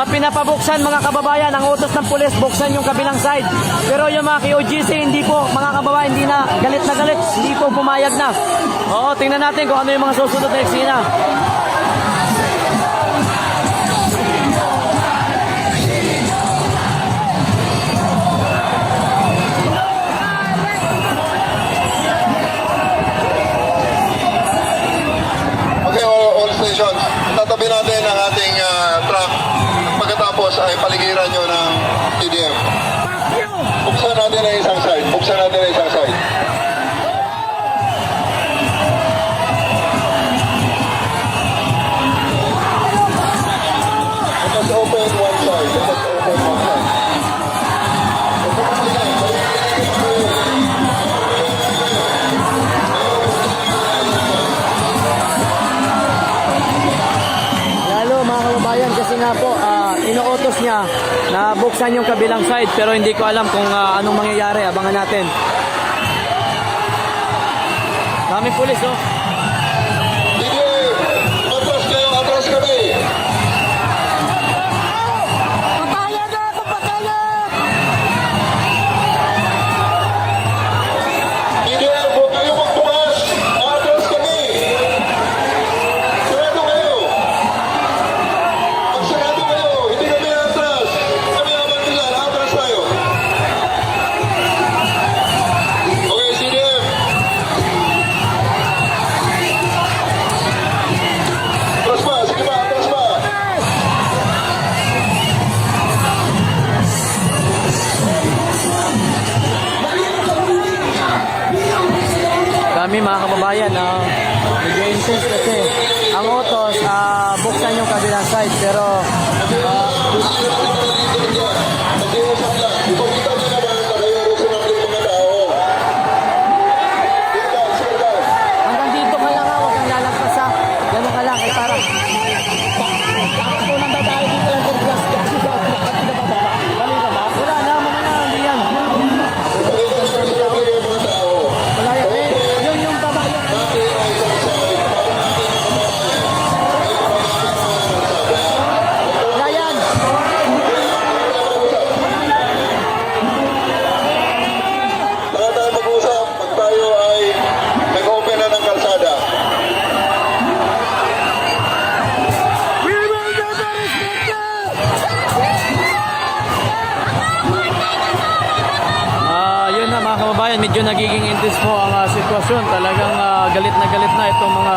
pinapabuksan mga kababayan, ang utos ng pulis, buksan yung kabilang side. Pero yung mga KOGC, hindi po, mga kababayan, hindi na galit, hindi po pumayag na. Oo, tingnan natin kung ano yung mga susunod na eksena. Tatabi natin ang ating truck. Pagkatapos ay paligiran nyo ng TDM. Buksan natin ang isang side. Buksan natin ang isang side. Let us open one side. Let us open one side. Kasi nga po, inuutos niya na buksan yung kabilang side pero hindi ko alam kung anong mangyayari. Abangan natin. Daming pulis, oh. Atras kayo, atras kami. Papaya na, papaya! Hindi, huwag kayo magbukas. Atras kami. Sarado kayo. Sarado kayo. Hindi kami atras. Kami naman nila. Atras tayo. Okay, CDM. Atras pa. Sige pa, atras pa. Kami mga kababayan, medyo intense kasi ang utos, buksan yung kabilang side pero Mag-iusap lang. Ipagkita nyo naman na kayo gusto natin mga tao. Sit down, sit down. hanggang dito ka lang, huwag kang lalagpas ha. Ganun ka lang, parang unang babae dito lang kung gas kasi wala na, mamaya, hindi yan. Ipagkita nyo naman kayo mga tao. Wala yan, yun yung babae. Wala yan. Saka tayo mag-usap pag tayo ay nag-open na ng kalsada. Yun na mga kababayan, medyo nagiging intense po ang sitwasyon. Talagang galit na itong mga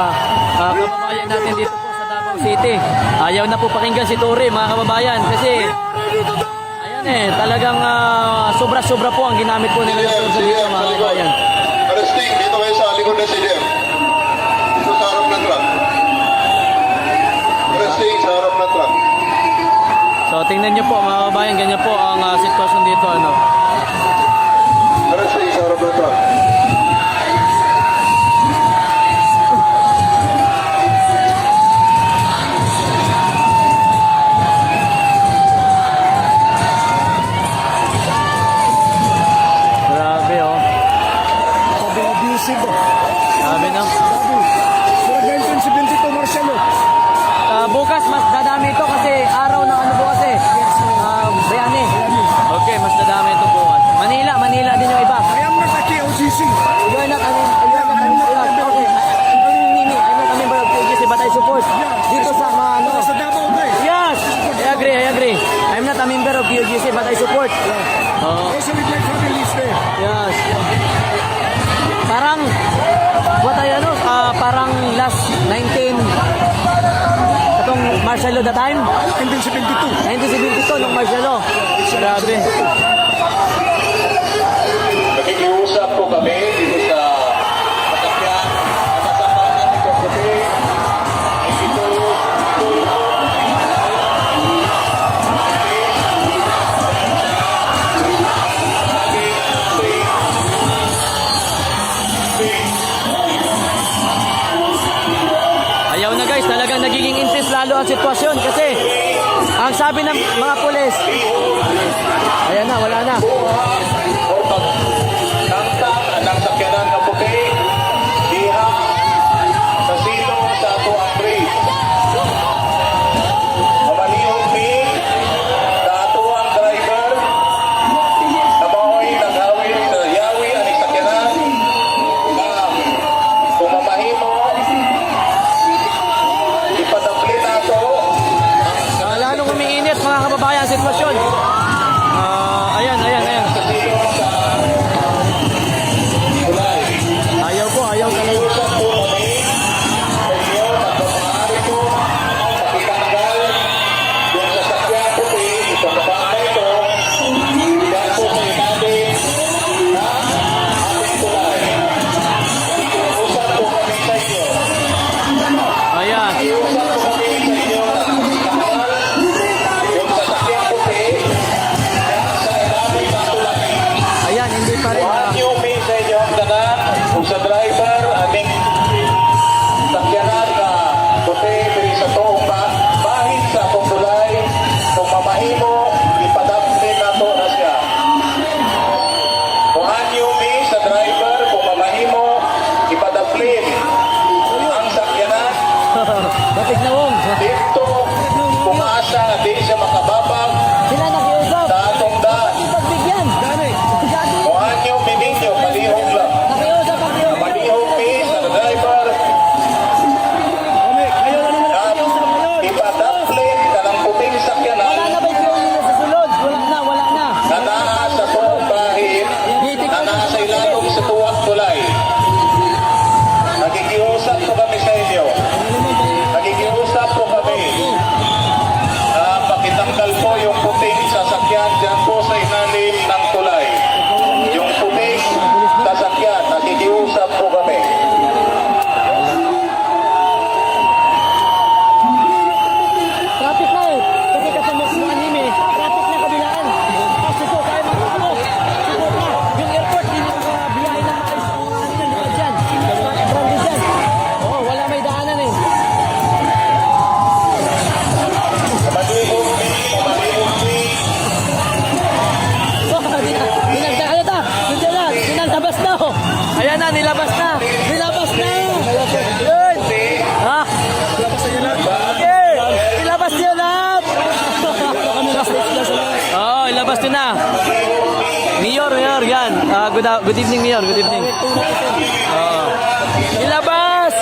kababayan natin dito po sa Davao City. Ayaw na po pakinggan si Tory mga kababayan kasi ayan talagang sobra-sobra po ang ginamit po nila sa dito mga kababayan. Arresting, dito kayo sa likod ng CDM. Dito sa harap ng truck. Arresting sa harap ng truck. So tingnan nyo po mga kababayan, ganyan po ang sitwasyon dito. Arresting sa harap ng truck. Grabe oh. Sabi abusive ba? Grabe na. Sura ganyan si Bentito Marcelo. Bukas mas dadami ito kasi araw ng ano bukas eh. Bayani. Okay, mas dadami ito bukas. Manila din yung iba. I am not a KOGC. You are not a member of KGC but I support. Dito sa mga ano. Sa Davao ba eh? Yes! I agree. I'm not a member of KGC but I support. Also with my families there. Yes. Parang parang last 19 itong martial law the time 1972 nung martial law. Grabe. Nakikiusap po kami dito sa Matakyan, nakasampanan nito kasi Ayaw na guys, talagang nagiging intense lalo ang sitwasyon kasi ang sabi ng mga pulis, ayan na, wala na. o pagtangtang ng sakyanan na puti, diha sa silong sa ato ang bridge. Mamalihog mi mga kababayan ang sitwasyon. Ayan. Ayaw talaga. Ayan. Ayan, hindi pa rin. Yung may sa inyo ang tanan, kung sa driver, aming sakyanan na puti, diri sa toong bahid sa akong tulay, kung mamahimo, ipadapin na to na siya. Kung yung may sa driver, kung mamahimo, ipadapin ang sakyanan, Batik na wong. dito, kung asa, di siya makababag, Sila nakiusap. sa atong daan. Pagbigyan. Dami. Kung yung mininyo, palihog lang. Nakiusap. Palihog mi sa driver, Ayaw na naman nakikiusap ngayon. ipadapin ka ng puting sakyanan Wala na ba yung nila sa sulod? Wala na. na naa sa tuwang bahid, na naa sa ilalong sa tuwang tulay. Nagigiusap po kami sa inyo. Nagigiusap po kami na pakitanggal po yung puting sasakyan dyan po sa ilalim ng tulay. Yung puting sasakyan, nagigiusap po kami. Traffic na eh. Kasi kasamok mo anime. Traffic na kabilaan. Kasi po, kaya mga ano. Siguro na. Yung airport, hindi makabiyahe na maayos. Ano yan, likod dyan. Brandi dyan. Oo, wala may daanan eh. Malihog mi, malihog mi. Oh, ano ta? Nilabas na oh. Ayan na, nilabas na. Yun. Ha? Okay. Ilabas niyo lahat. Oo, ilabas niyo na. Mayor, yan. Good evening, Mayor. Good evening. Ilabas!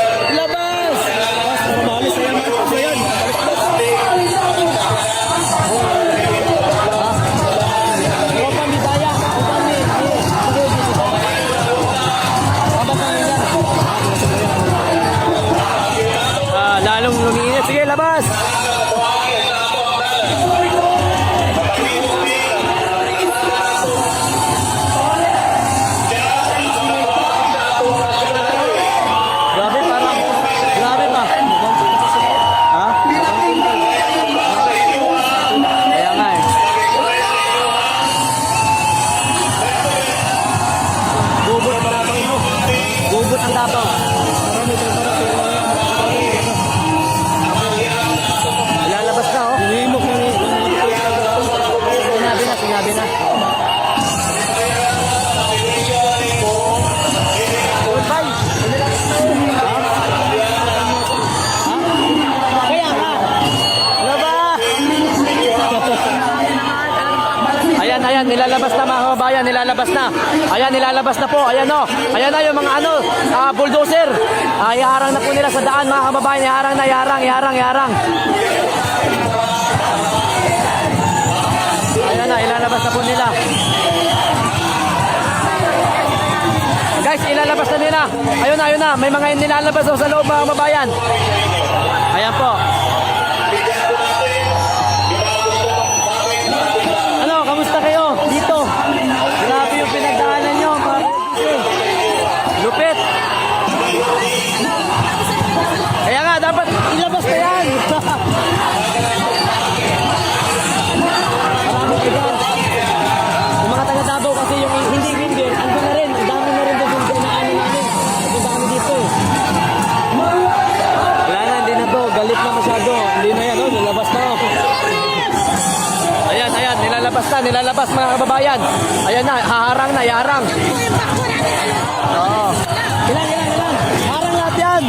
Malis na yan. Ito yan. Open di daya. Open di. Lalong lumiinit. Sige, labas! Grabe, parang grabe pa. Ha? Kaya nga eh. Gubot ang tapang. Lalabas na oh. Sinabi na. Goodbye. Kaya nga. Ano ba? Ayan, nilalabas na mga kababayan, nilalabas na. Ayan, nilalabas na po. Ayan o. Ayan na yung mga bulldozer. Iharang na po nila sa daan mga kababayan. Iharang. Ayan na, ilalabas na po nila. Guys, ilalabas na nila. Ayun na. May mga nilalabas daw sa loob mga kababayan. Ayan po. Ano, kamusta kayo? Dito. Grabe yung pinagdaanan nyo. Lupit. Kaya nga, dapat ilabas na yan. Maraming iba. Yung mga taga-Davao kasi yung hindi rin, andun na rin. Ang dami na rin doon yung ano namin. Ang dami dito eh. Wala na, hindi na to. Galit na masyado. Hindi na yan, nilabas na. Ayan, nilalabas mga kababayan. Ayan na, haharang na, iharang. Oo. Ilan. Harang lahat yan.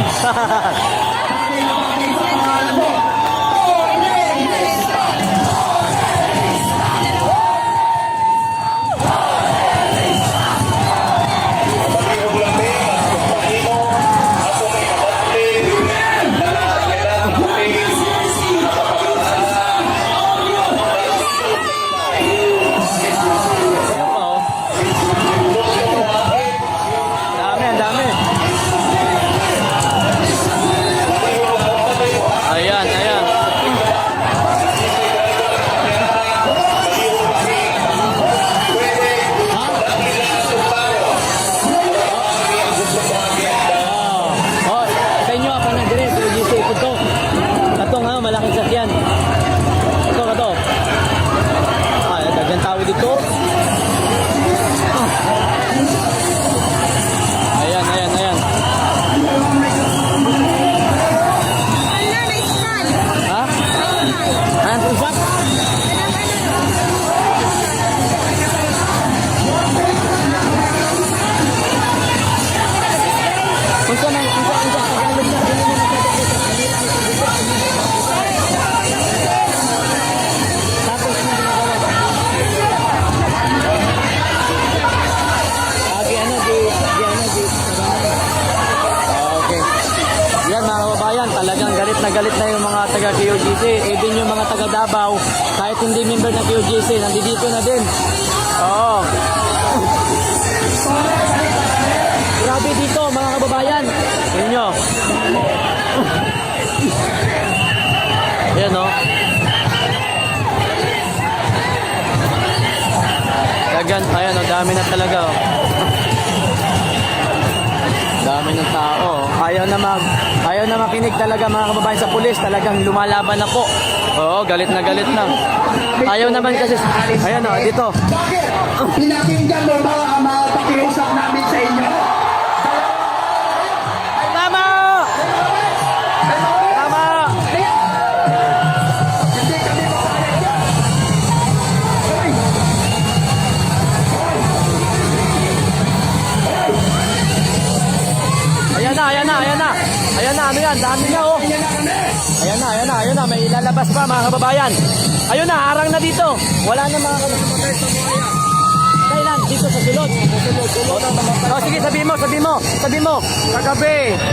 dito. Ayan, ayan, ayan. Ha? Ayan, usap. Unsa man, unsa, Tagalog na. Tapos yung ginagawa. Okay. Yan mga kababayan, talagang galit na yung mga taga QGC. Even yung mga taga Davao, kahit hindi member ng QGC, nandito na din. Oo. Grabe dito mga kababayan. Tingnan nyo. Yan o. Ayan o, dami na talaga o. Dami ng tao. Ayaw na makinig talaga mga kababayan sa pulis. Talagang lumalaban na po. Oo, galit na. Ayaw naman kasi. Ayan o, dito. Pinakinggan mo ba ang mga pakiusap namin sa inyo? Tama! Tama! Ayan na, ano yan? Dami na oh. Ayan na, may ilalabas pa mga kababayan. Ayun na, harang na dito. Wala na mga kababayan sa buhaya. Kailan? Dito sa sulod. Oh, sige, sabi mo.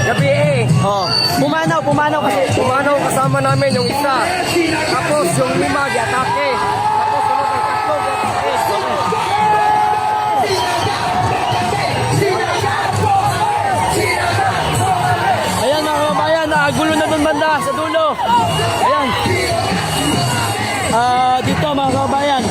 Gabi eh. Oh, pumanaw kasi. Pumanaw kasama namin yung isa. Tapos yung lima, atake. Tapos sunod ang tatlo, ayan mga kababayan, gulo na doon banda sa dulo. Ayan. Dito mga kababayan.